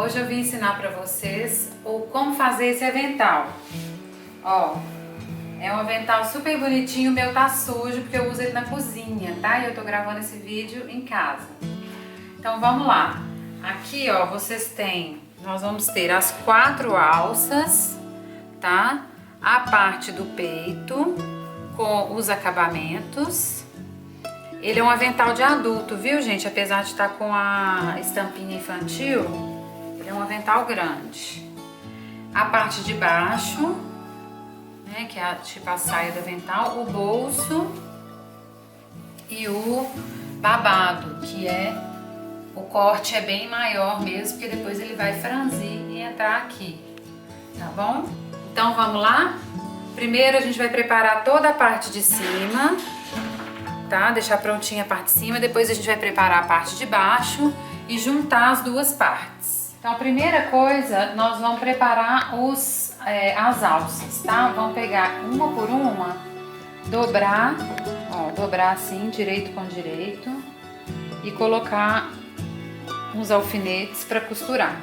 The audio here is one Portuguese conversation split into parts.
hoje eu vim ensinar pra vocês como fazer esse avental. Ó, é um avental super bonitinho, o meu tá sujo porque eu uso ele na cozinha, tá? E eu tô gravando esse vídeo em casa. Então vamos lá. Aqui, ó, nós vamos ter as 4 alças, tá? A parte do peito com os acabamentos. Ele é um avental de adulto, viu, gente? Apesar de estar com a estampinha infantil, ele é um avental grande. A parte de baixo, né, que é tipo a saia do avental, o bolso e o babado, que o corte é bem maior mesmo, porque depois ele vai franzir e entrar aqui, tá bom? Então vamos lá? Primeiro a gente vai preparar toda a parte de cima, tá? Deixar prontinha a parte de cima, depois a gente vai preparar a parte de baixo e juntar as duas partes. Então a primeira coisa, nós vamos preparar as alças, tá? Vamos pegar uma por uma, dobrar, ó, dobrar assim, direito com direito e colocar uns alfinetes para costurar,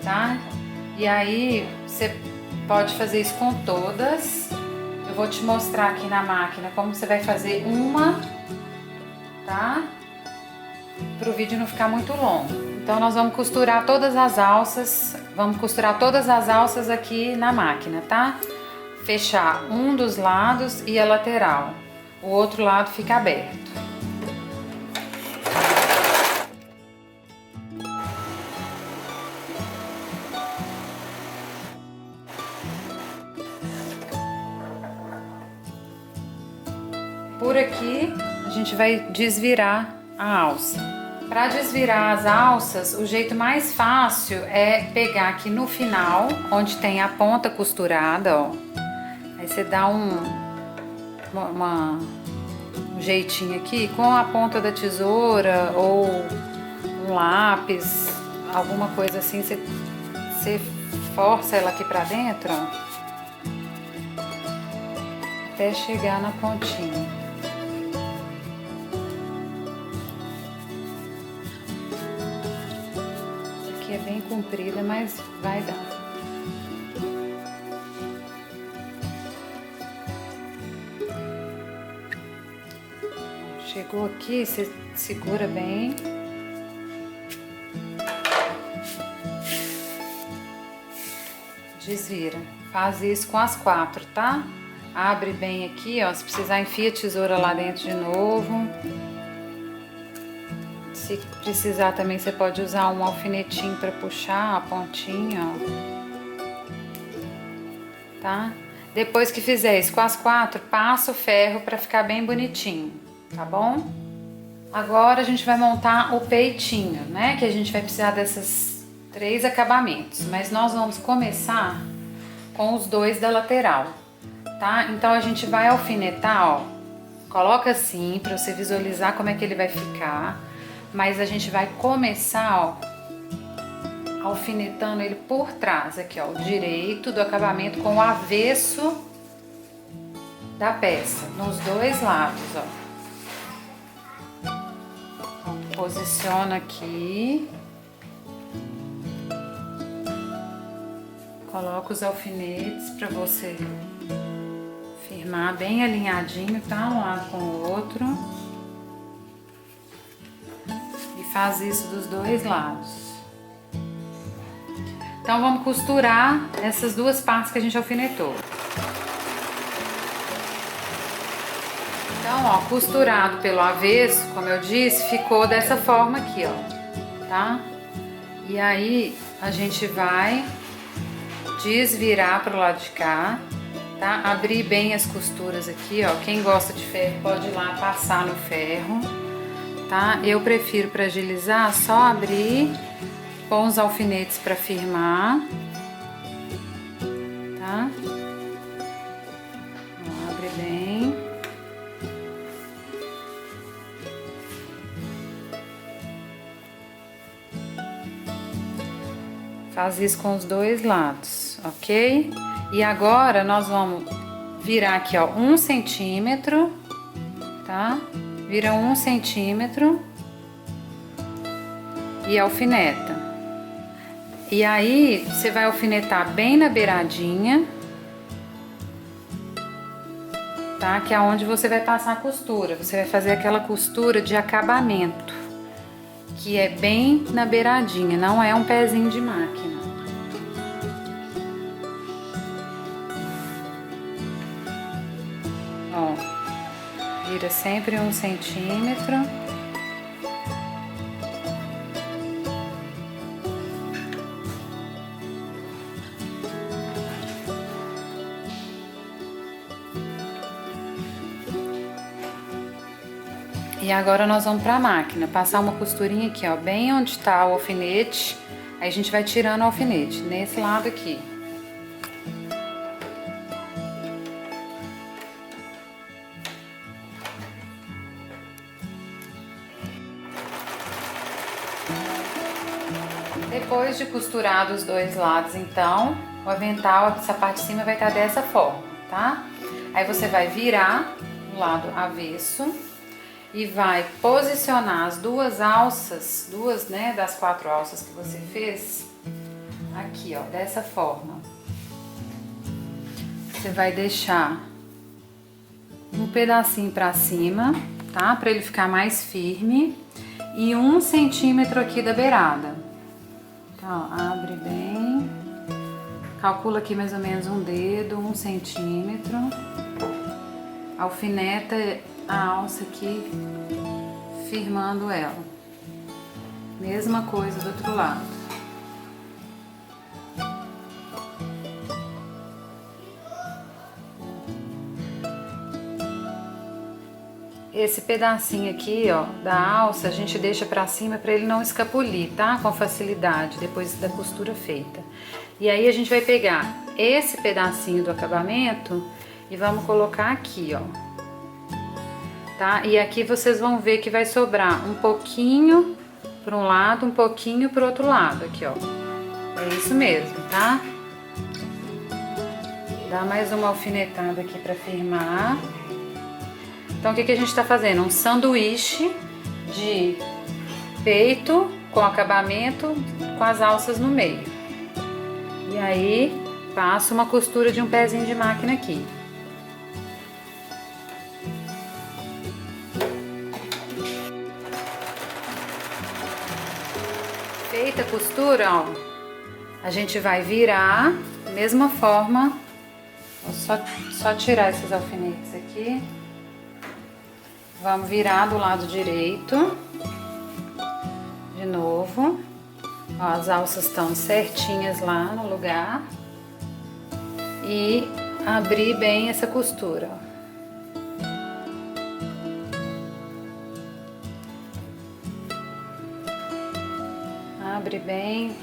tá? E aí você pode fazer isso com todas. Eu vou te mostrar aqui na máquina como você vai fazer uma, tá? Para o vídeo não ficar muito longo. Então nós vamos costurar todas as alças, aqui na máquina, tá? Fechar um dos lados e a lateral. O outro lado fica aberto. Por aqui a gente vai desvirar a alça. Para desvirar as alças, o jeito mais fácil é pegar aqui no final, onde tem a ponta costurada, ó. Aí você dá um jeitinho aqui com a ponta da tesoura ou um lápis, alguma coisa assim, você força ela aqui pra dentro, ó, até chegar na pontinha. É bem comprida, mas vai dar. Chegou aqui, você segura bem. Desvira. Faz isso com as 4, tá? Abre bem aqui, ó. Se precisar, enfia a tesoura lá dentro de novo. Se precisar também, você pode usar um alfinetinho para puxar a pontinha, ó. Tá? Depois que fizer isso com as 4, passa o ferro para ficar bem bonitinho, tá bom? Agora a gente vai montar o peitinho, né? Que a gente vai precisar desses 3 acabamentos, mas nós vamos começar com os 2 da lateral, tá? Então a gente vai alfinetar, ó. Coloca assim para você visualizar como é que ele vai ficar. Mas a gente vai começar, ó, alfinetando ele por trás, aqui, ó, o direito do acabamento com o avesso da peça, nos 2 lados, ó. Então, posiciona aqui, coloca os alfinetes para você firmar bem alinhadinho, tá? Um lado com o outro. Faz isso dos 2 lados. Então vamos costurar essas 2 partes que a gente alfinetou. Então, ó, costurado pelo avesso, como eu disse, ficou dessa forma aqui, ó, tá? E aí a gente vai desvirar pro lado de cá, tá? Abrir bem as costuras aqui, ó. Quem gosta de ferro pode ir lá passar no ferro. Tá? Eu prefiro, para agilizar, só abrir, pôr os alfinetes para firmar, tá? Abre bem. Faz isso com os 2 lados, ok? E agora nós vamos virar aqui, ó, 1 centímetro, tá? Vira 1 centímetro e alfineta. E aí, você vai alfinetar bem na beiradinha, tá? Que é onde você vai passar a costura. Você vai fazer aquela costura de acabamento, que é bem na beiradinha, não é um pezinho de máquina. Ó, vira sempre 1 centímetro. E agora nós vamos para a máquina, passar uma costurinha aqui, ó, bem onde está o alfinete. Aí a gente vai tirando o alfinete, nesse lado aqui. Depois de costurar dos dois lados, então, o avental, essa parte de cima vai estar dessa forma, tá? Aí você vai virar o lado avesso e vai posicionar as duas alças, né, das 4 alças que você fez, aqui, ó, dessa forma. Você vai deixar um pedacinho pra cima, tá? Pra ele ficar mais firme, e 1 centímetro aqui da beirada. Então, ó, abre bem, calcula aqui mais ou menos um dedo, 1 centímetro, alfineta a alça aqui, firmando ela. Mesma coisa do outro lado. Esse pedacinho aqui, ó, da alça, a gente deixa pra cima pra ele não escapulir, tá? Com facilidade, depois da costura feita. E aí a gente vai pegar esse pedacinho do acabamento e vamos colocar aqui, ó. Tá? E aqui vocês vão ver que vai sobrar um pouquinho para um lado, um pouquinho para o outro lado, aqui, ó. É isso mesmo, tá? Dá mais uma alfinetada aqui para firmar. Então, o que a gente tá fazendo? Um sanduíche de peito com acabamento, com as alças no meio. E aí, passo uma costura de um pezinho de máquina aqui. Feita a costura, ó, a gente vai virar da mesma forma, ó, só tirar esses alfinetes aqui. Vamos virar do lado direito, de novo, ó, as alças estão certinhas lá no lugar, e abrir bem essa costura, ó. Abre bem,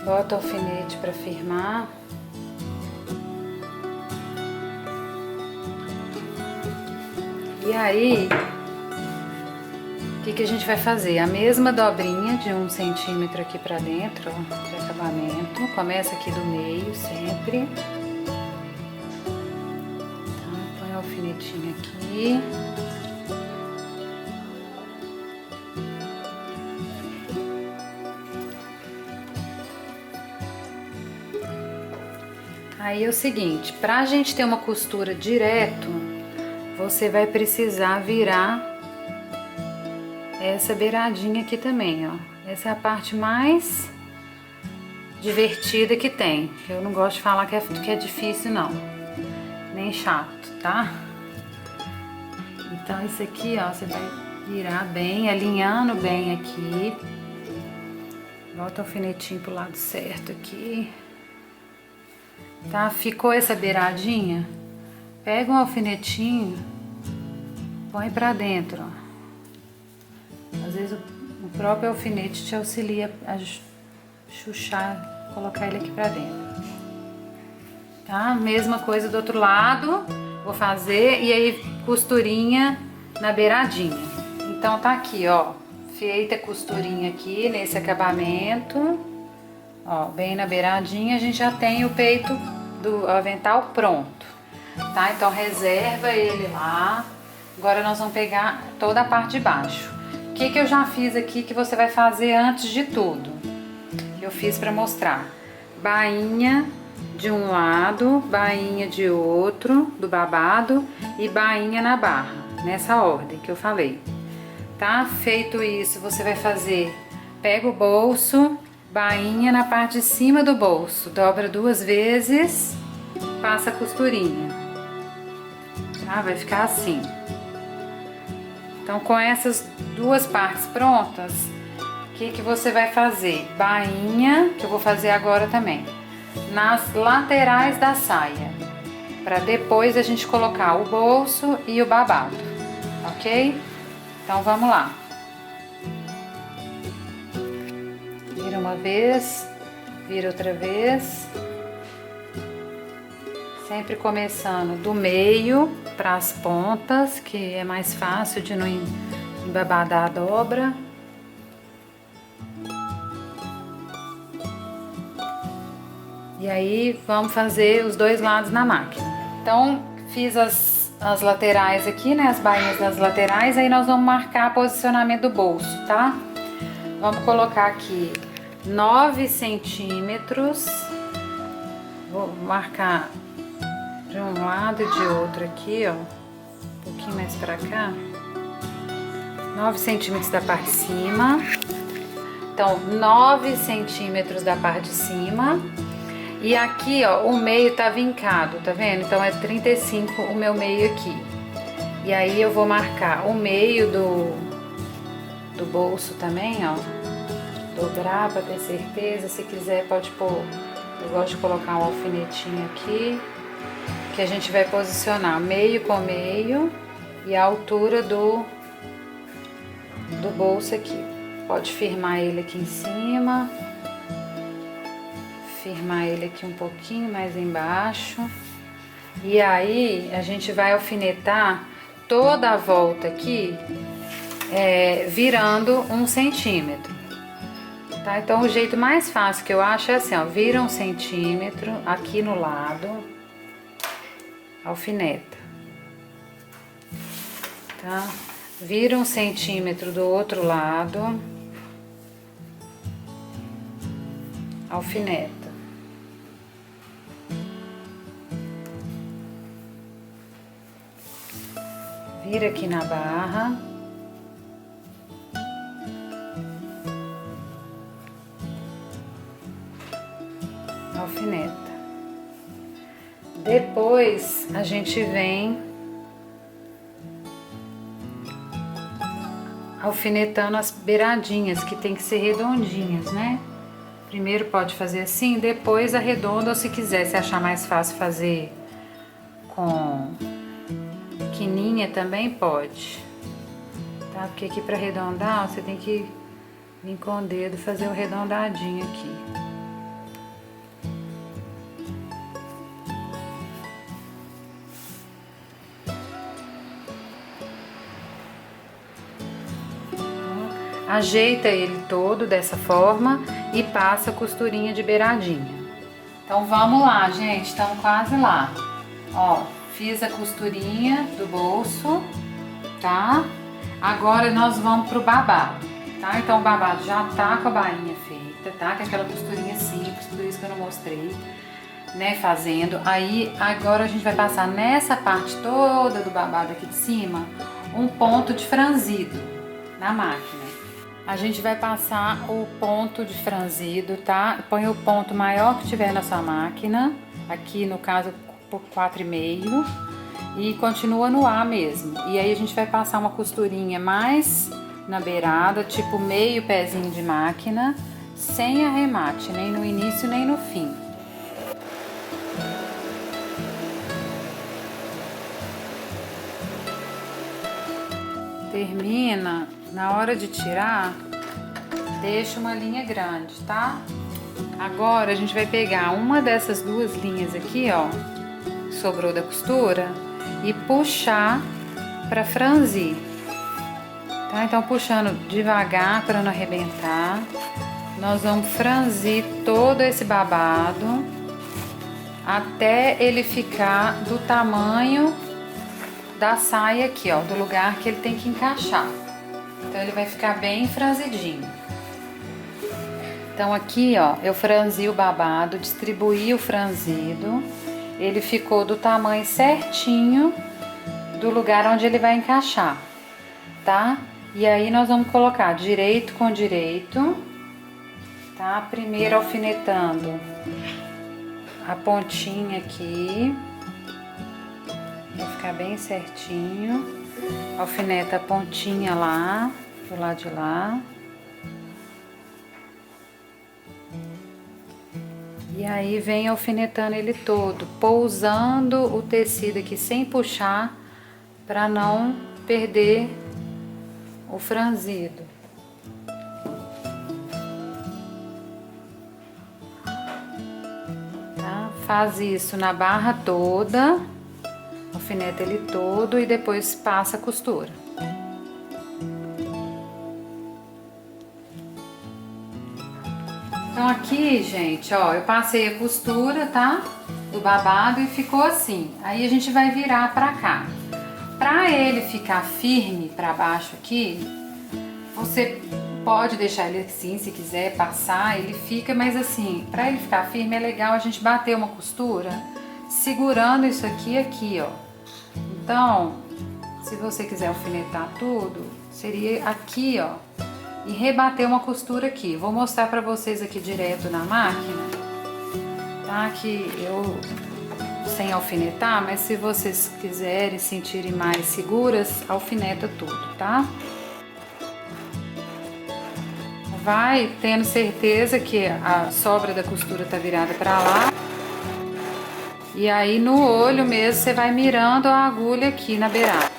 bota o alfinete para firmar. E aí, o que a gente vai fazer? A mesma dobrinha de 1 centímetro aqui pra dentro, ó, de acabamento. Começa aqui do meio sempre. Tá, põe o alfinetinho aqui. Aí é o seguinte, pra gente ter uma costura direto, você vai precisar virar essa beiradinha aqui também, ó. Essa é a parte mais divertida que tem. Eu não gosto de falar que é difícil, não. Nem chato, tá? Então, isso aqui, ó, você vai virar bem, alinhando bem aqui. Bota o alfinetinho pro lado certo aqui. Tá? Ficou essa beiradinha? Pega um alfinetinho, põe pra dentro, ó. Às vezes o próprio alfinete te auxilia a chuchar, colocar ele aqui pra dentro. Tá? Mesma coisa do outro lado, vou fazer, e aí costurinha na beiradinha. Então tá aqui, ó, feita a costurinha aqui nesse acabamento, ó, bem na beiradinha, a gente já tem o peito do avental pronto, tá? Então reserva ele lá. Agora nós vamos pegar toda a parte de baixo. O que eu já fiz aqui que você vai fazer antes de tudo? Eu fiz pra mostrar. Bainha de um lado, bainha de outro, do babado, e bainha na barra, nessa ordem que eu falei. Tá? Feito isso, você vai fazer, pega o bolso, bainha na parte de cima do bolso, dobra 2 vezes, passa a costurinha, tá? Vai ficar assim. Então, com essas 2 partes prontas, o que você vai fazer? Bainha, que eu vou fazer agora também, nas laterais da saia, para depois a gente colocar o bolso e o babado, ok? Então vamos lá. Vira uma vez, vira outra vez, sempre começando do meio para as pontas, que é mais fácil de não embabadar a dobra. E aí vamos fazer os 2 lados na máquina. Então fiz as laterais aqui, né, as bainhas das laterais, aí nós vamos marcar posicionamento do bolso, tá? Vamos colocar aqui 9 centímetros, vou marcar de um lado e de outro aqui, ó, um pouquinho mais pra cá, 9 centímetros da parte de cima, então 9 centímetros da parte de cima. E aqui, ó, o meio tá vincado, tá vendo? Então é 35 o meu meio aqui. E aí eu vou marcar o meio do bolso também, ó. Dobrar pra ter certeza. Se quiser pode pôr, eu gosto de colocar um alfinetinho aqui. Que a gente vai posicionar meio com meio e a altura do bolso aqui. Pode firmar ele aqui em cima. Firmar ele aqui um pouquinho mais embaixo. E aí a gente vai alfinetar toda a volta aqui, virando 1 centímetro, tá? Então o jeito mais fácil que eu acho é assim, ó, vira 1 centímetro aqui no lado, alfineta, tá? Vira 1 centímetro do outro lado, alfineta. Vira aqui na barra. Alfineta. Depois a gente vem alfinetando as beiradinhas, que tem que ser redondinhas, né? Primeiro pode fazer assim, depois arredonda, ou se quiser, se achar mais fácil fazer com quininha também pode, tá? Porque aqui para arredondar você tem que vir com o dedo fazer o arredondadinho aqui. Ajeita ele todo dessa forma e passa a costurinha de beiradinha. Então vamos lá, gente, estamos quase lá. Ó, fiz a costurinha do bolso, tá? Agora nós vamos pro babado, tá? Então o babado já tá com a bainha feita, tá? Com aquela costurinha simples, tudo isso que eu não mostrei, né? Fazendo. Aí agora a gente vai passar nessa parte toda do babado aqui de cima um ponto de franzido na máquina. A gente vai passar o ponto de franzido, tá? Põe o ponto maior que tiver na sua máquina, aqui no caso por 4,5, e continua no A mesmo. E aí a gente vai passar uma costurinha mais na beirada, tipo meio pezinho de máquina, sem arremate, nem no início nem no fim. Termina, na hora de tirar, deixa uma linha grande, tá? Agora a gente vai pegar uma dessas 2 linhas aqui, ó, que sobrou da costura, e puxar pra franzir, tá? Então puxando devagar para não arrebentar, nós vamos franzir todo esse babado até ele ficar do tamanho da saia aqui, ó, do lugar que ele tem que encaixar. Então ele vai ficar bem franzidinho. Então aqui, ó, eu franzi o babado, distribuí o franzido. Ele ficou do tamanho certinho do lugar onde ele vai encaixar, tá? E aí nós vamos colocar direito com direito, tá? Primeiro alfinetando a pontinha aqui, vai ficar bem certinho. Alfineta a pontinha lá, do lado de lá. E aí vem alfinetando ele todo, pousando o tecido aqui sem puxar, para não perder o franzido. Tá? Faz isso na barra toda, alfineta ele todo e depois passa a costura. Então aqui, gente, ó, eu passei a costura, tá? Do babado e ficou assim. Aí a gente vai virar pra cá. Pra ele ficar firme pra baixo aqui, você pode deixar ele assim, se quiser passar, ele fica, mas assim, pra ele ficar firme é legal a gente bater uma costura segurando isso aqui, ó. Então, se você quiser alfinetar tudo, seria aqui, ó. E rebater uma costura aqui. Vou mostrar pra vocês aqui direto na máquina, tá? Que eu sem alfinetar, mas se vocês quiserem sentirem mais seguras, alfineta tudo, tá? Vai tendo certeza que a sobra da costura tá virada pra lá. E aí no olho mesmo você vai mirando a agulha aqui na beirada.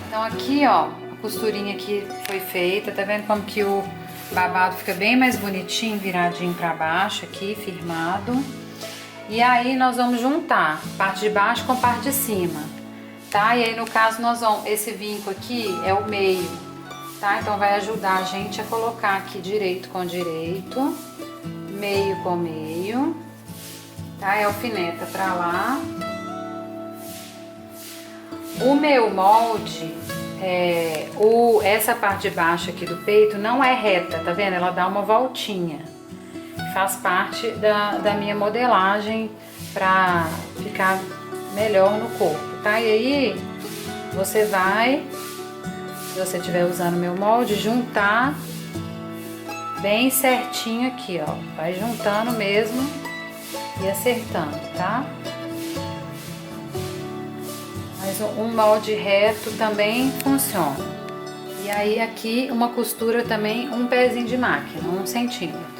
Então aqui, ó, costurinha que foi feita, tá vendo como que o babado fica bem mais bonitinho, viradinho pra baixo aqui, firmado. E aí nós vamos juntar parte de baixo com parte de cima, tá? E aí no caso nós vamos, esse vinco aqui é o meio, tá? Então vai ajudar a gente a colocar aqui direito com direito, meio com meio, tá? É alfineta pra lá. O meu molde, essa parte de baixo aqui do peito não é reta, tá vendo? Ela dá uma voltinha. Faz parte da minha modelagem pra ficar melhor no corpo, tá? E aí, você vai, se você estiver usando meu molde, juntar bem certinho aqui, ó. Vai juntando mesmo e acertando, tá? Mas um molde reto também funciona. E aí aqui uma costura também, um pezinho de máquina, 1 centímetro.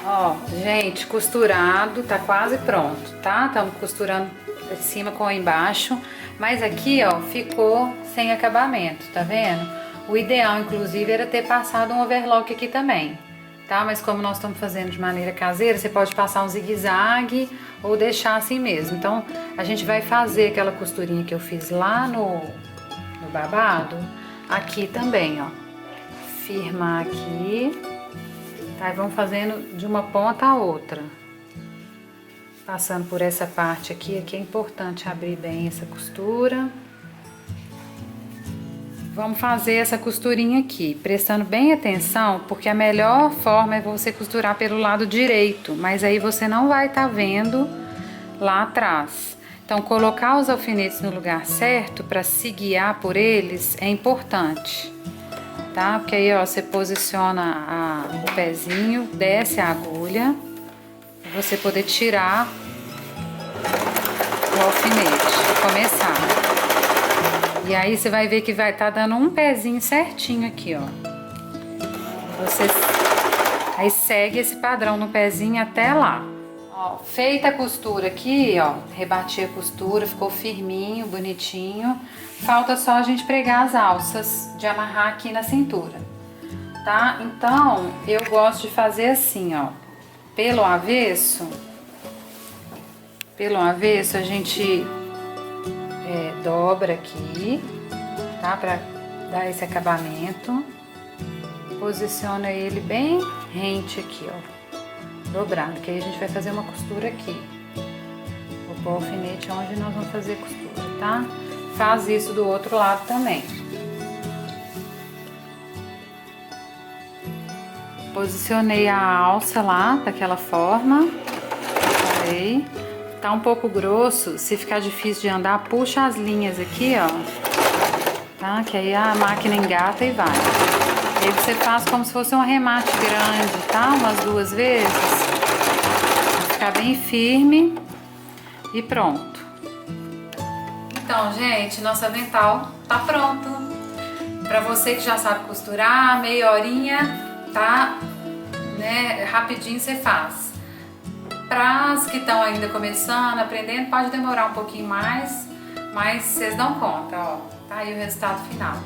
Ó, gente, costurado, tá quase pronto, tá? Estamos costurando de cima com embaixo, mas aqui, ó, ficou sem acabamento, tá vendo? O ideal, inclusive, era ter passado um overlock aqui também, tá? Mas como nós estamos fazendo de maneira caseira, você pode passar um zigue-zague ou deixar assim mesmo. Então, a gente vai fazer aquela costurinha que eu fiz lá no babado, aqui também, ó. Firmar aqui. Tá, e vamos fazendo de uma ponta a outra. Passando por essa parte aqui é importante abrir bem essa costura. Vamos fazer essa costurinha aqui, prestando bem atenção, porque a melhor forma é você costurar pelo lado direito, mas aí você não vai estar vendo lá atrás. Então, colocar os alfinetes no lugar certo para se guiar por eles é importante. Tá? Porque aí, ó, você posiciona o pezinho, desce a agulha, pra você poder tirar o alfinete, começar. E aí você vai ver que vai estar dando um pezinho certinho aqui, ó. Você aí segue esse padrão no pezinho até lá. Ó, feita a costura aqui, ó, rebati a costura, ficou firminho, bonitinho. Falta só a gente pregar as alças, de amarrar aqui na cintura, tá? Então, eu gosto de fazer assim, ó, pelo avesso a gente dobra aqui, tá? Pra dar esse acabamento. Posiciona ele bem rente aqui, ó, dobrado, que aí a gente vai fazer uma costura aqui. Vou pôr o alfinete onde nós vamos fazer costura, tá? Faz isso do outro lado também. Posicionei a alça lá, daquela forma. Parei. Tá um pouco grosso, se ficar difícil de andar, puxa as linhas aqui, ó. Tá? Que aí a máquina engata e vai. E aí você faz como se fosse um arremate grande, tá? Umas 2 vezes. Vai ficar bem firme e pronto. Então, gente, nosso avental tá pronto. Pra você que já sabe costurar, meia horinha, tá? Né? Rapidinho você faz. Para as que estão ainda começando, aprendendo, pode demorar um pouquinho mais, mas vocês dão conta, ó. Tá aí o resultado final.